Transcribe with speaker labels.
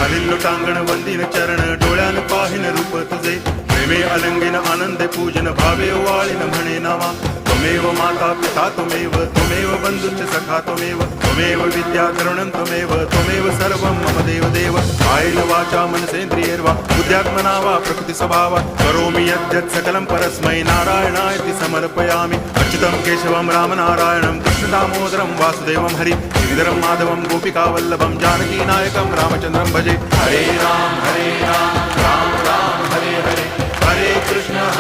Speaker 1: घालील लोटांगण वंदीन चरण डोळ्यान पाहिन रूप तुझे प्रेमे अलंगीन आनंदे पूजन भावे वाळीन म्हणे नामा त्वमेव माता पिता त्वमेव बंधुश्च सखा त्वमेव विद्या तरुणं त्वमेव सर्वं मम देव कायेन वाचा मनसेन्द्रियैर्वा बुद्ध्यात्मना वा प्रकृति स्वभावात् करोमि यद्यत् सकलं परस्मै नारायणायति समर्पयामि अच्युतं केशवं रामनारायणं कृष्णदामोदरं वासुदेवं हरि गिरिधरं माधवं गोपिकावल्लभं जानकीनायकं रामचन्द्रं भजे हरे राम राम राम हरे हरे हरे कृष्ण